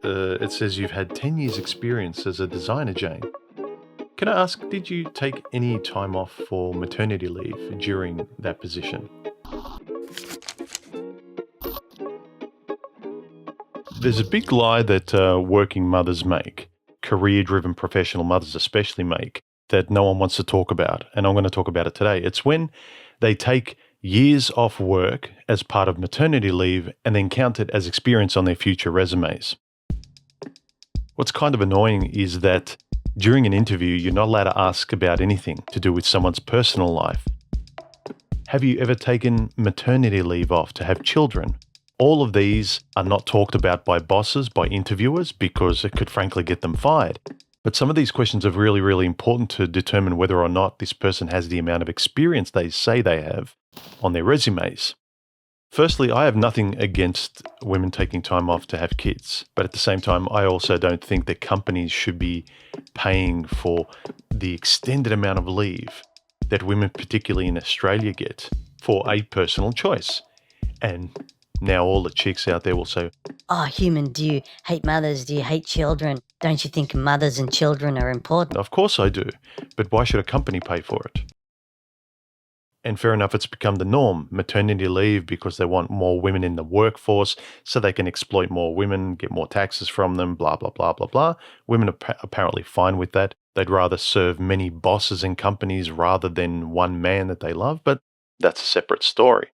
It says you've had 10 years experience as a designer, Jane. Can I ask, did you take any time off for maternity leave during that position? There's a big lie that working mothers make, career-driven professional mothers especially make, that no one wants to talk about, and I'm going to talk about it today. It's when they take years off work as part of maternity leave and then count it as experience on their future resumes. What's kind of annoying is that during an interview, you're not allowed to ask about anything to do with someone's personal life. Have you ever taken maternity leave off to have children? All of these are not talked about by bosses, by interviewers, because it could frankly get them fired. But some of these questions are really, really important to determine whether or not this person has the amount of experience they say they have on their resumes. Firstly, I have nothing against women taking time off to have kids, but at the same time, I also don't think that companies should be paying for the extended amount of leave that women, particularly in Australia, get for a personal choice. And now all the chicks out there will say, "Oh, human, do you hate mothers? Do you hate children? Don't you think mothers and children are important?" of course I do, but why should a company pay for it? And fair enough, it's become the norm, maternity leave, because they want more women in the workforce so they can exploit more women, get more taxes from them, blah, blah, blah, blah, blah. Women are apparently fine with that. They'd rather serve many bosses and companies rather than one man that they love, but that's a separate story.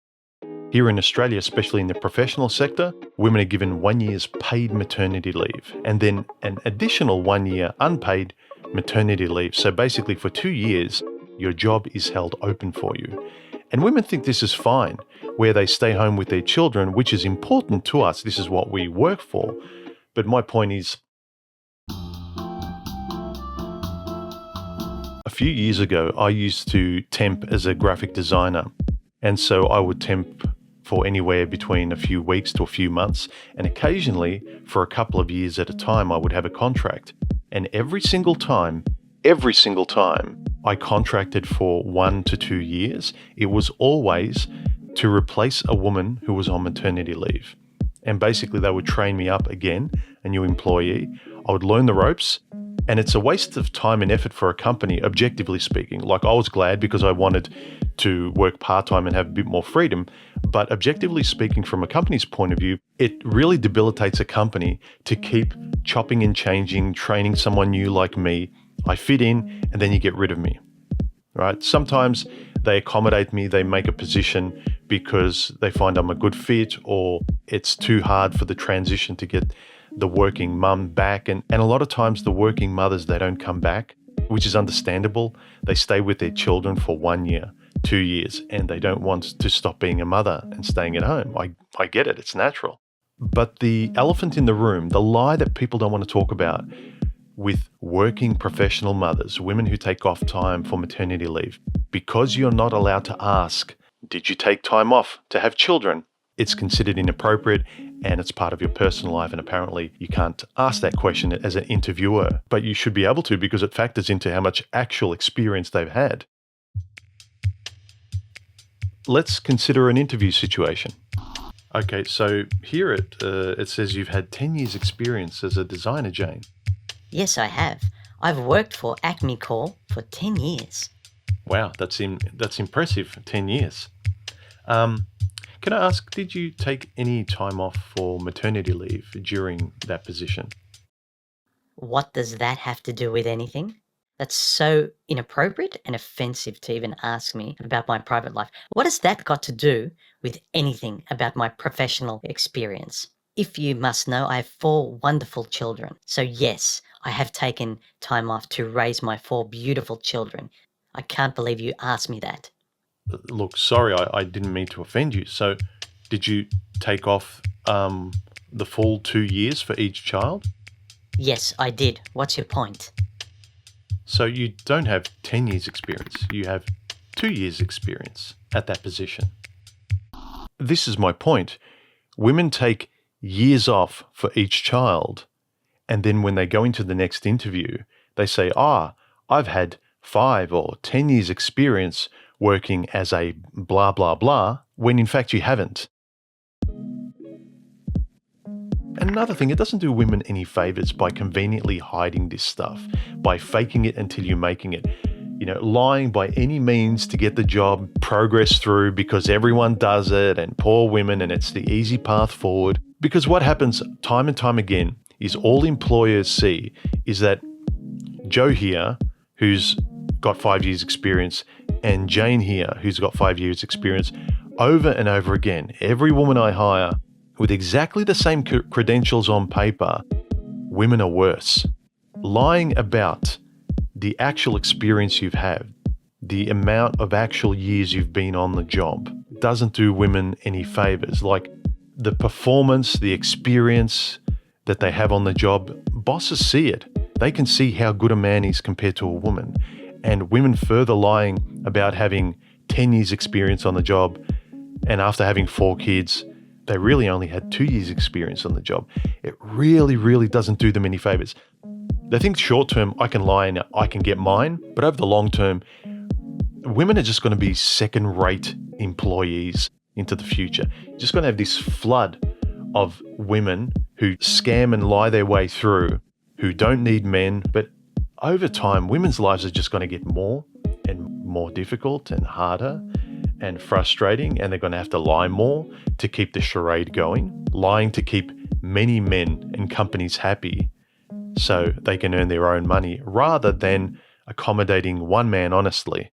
Here in Australia, especially in the professional sector, women are given 1 year's paid maternity leave and then an additional 1 year unpaid maternity leave. So basically for 2 years, your job is held open for you. And women think this is fine, where they stay home with their children, which is important to us. This is what we work for. But my point is, a few years ago, I used to temp as a graphic designer. And so I would temp for anywhere between a few weeks to a few months. And occasionally, for a couple of years at a time, I would have a contract. And every single time, I contracted for 1 to 2 years, it was always to replace a woman who was on maternity leave. And basically they would train me up again, a new employee. I would learn the ropes, and it's a waste of time and effort for a company, objectively speaking. Like, I was glad because I wanted to work part-time and have a bit more freedom. But objectively speaking, from a company's point of view, it really debilitates a company to keep chopping and changing, training someone new like me. I fit in, and then you get rid of me, right? Sometimes they accommodate me, they make a position because they find I'm a good fit, or it's too hard for the transition to get the working mum back. And a lot of times the working mothers, they don't come back, which is understandable. They stay with their children for 1 year, 2 years, and they don't want to stop being a mother and staying at home. I get it, it's natural. But the elephant in the room, the lie that people don't want to talk about with working professional mothers, women who take off time for maternity leave, because you're not allowed to ask, did you take time off to have children? It's considered inappropriate and it's part of your personal life, and apparently you can't ask that question as an interviewer, but you should be able to because it factors into how much actual experience they've had. Let's consider an interview situation. Okay, so here it says you've had 10 years experience as a designer, Jane. Yes, I have. I've worked for Acme Corp for 10 years. Wow, that's impressive, 10 years. Can I ask, did you take any time off for maternity leave during that position? What does that have to do with anything? That's so inappropriate and offensive to even ask me about my private life. What has that got to do with anything about my professional experience? If you must know, I have 4 wonderful children. So yes, I have taken time off to raise my 4 beautiful children. I can't believe you asked me that. Look, sorry, I didn't mean to offend you. So did you take off the full 2 years for each child? Yes, I did. What's your point? So you don't have 10 years experience, you have 2 years experience at that position. This is my point. Women take years off for each child, and then when they go into the next interview, they say, I've had 5 or 10 years experience working as a blah, blah, blah, when in fact you haven't. And another thing, it doesn't do women any favors by conveniently hiding this stuff, by faking it until you're making it. Lying by any means to get the job, progress through because everyone does it, and poor women, and it's the easy path forward. Because what happens time and time again is all employers see is that Joe here, who's got 5 years experience, and Jane here, who's got 5 years experience, over and over again, every woman I hire with exactly the same credentials on paper, women are worse. Lying about the actual experience you've had, the amount of actual years you've been on the job, doesn't do women any favors. Like the performance, the experience that they have on the job, bosses see it. They can see how good a man is compared to a woman. And women further lying about having 10 years experience on the job, and after having 4 kids, they really only had 2 years experience on the job. It really, really doesn't do them any favors. They think short term, I can lie and I can get mine, but over the long term, women are just going to be second-rate employees into the future. You're just going to have this flood of women who scam and lie their way through, who don't need men, but over time, women's lives are just going to get more and more difficult and harder and frustrating, and they're going to have to lie more to keep the charade going, lying to keep many men and companies happy so they can earn their own money rather than accommodating one man honestly.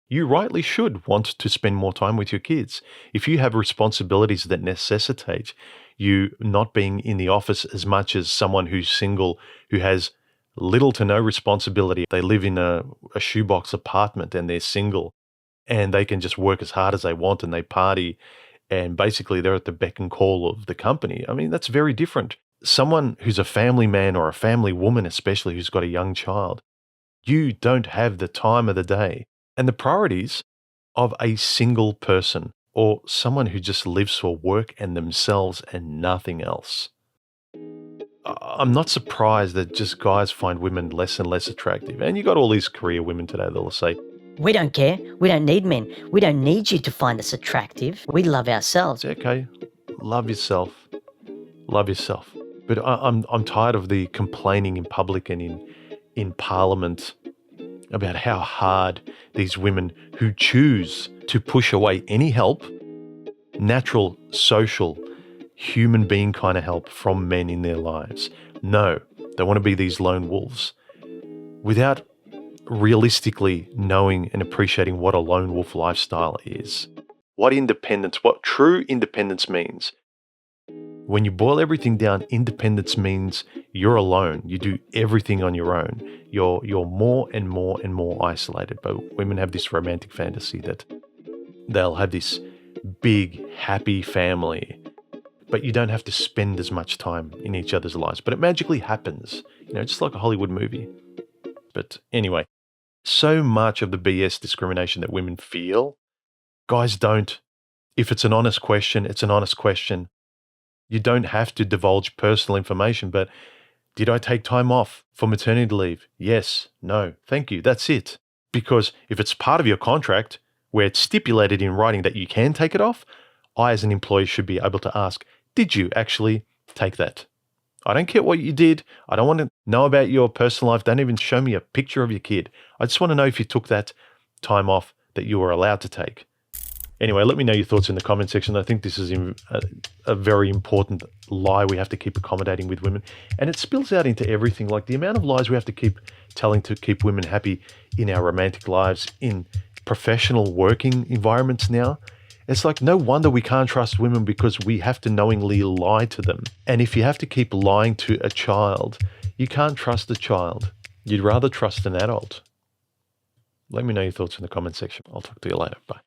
You rightly should want to spend more time with your kids. If you have responsibilities that necessitate you not being in the office as much as someone who's single, who has little to no responsibility, they live in a shoebox apartment and they're single and they can just work as hard as they want and they party and basically they're at the beck and call of the company. I mean, that's very different. Someone who's a family man or a family woman, especially who's got a young child, you don't have the time of the day and the priorities of a single person or someone who just lives for work and themselves and nothing else. I'm not surprised that just guys find women less and less attractive. And you got all these career women today that'll say, "We don't care. We don't need men. We don't need you to find us attractive. We love ourselves." okay, love yourself. Love yourself. But I'm tired of the complaining in public and in Parliament about how hard these women who choose to push away any help, natural, social, human being kind of help from men in their lives. No, they want to be these lone wolves without realistically knowing and appreciating what a lone wolf lifestyle is. What independence, what true independence means. When you boil everything down, independence means you're alone. You do everything on your own. You're more and more and more isolated. But women have this romantic fantasy that they'll have this big, happy family, but you don't have to spend as much time in each other's lives. But it magically happens, just like a Hollywood movie. But anyway, so much of the BS discrimination that women feel, guys don't. If it's an honest question, it's an honest question. You don't have to divulge personal information, but did I take time off for maternity leave? Yes, no, thank you, that's it. Because if it's part of your contract where it's stipulated in writing that you can take it off, I as an employee should be able to ask, did you actually take that? I don't care what you did. I don't want to know about your personal life. Don't even show me a picture of your kid. I just want to know if you took that time off that you were allowed to take. Anyway, let me know your thoughts in the comment section. I think this is a very important lie we have to keep accommodating with women. And it spills out into everything, like the amount of lies we have to keep telling to keep women happy in our romantic lives, in professional working environments now. It's like no wonder we can't trust women because we have to knowingly lie to them. And if you have to keep lying to a child, you can't trust a child. You'd rather trust an adult. Let me know your thoughts in the comment section. I'll talk to you later. Bye.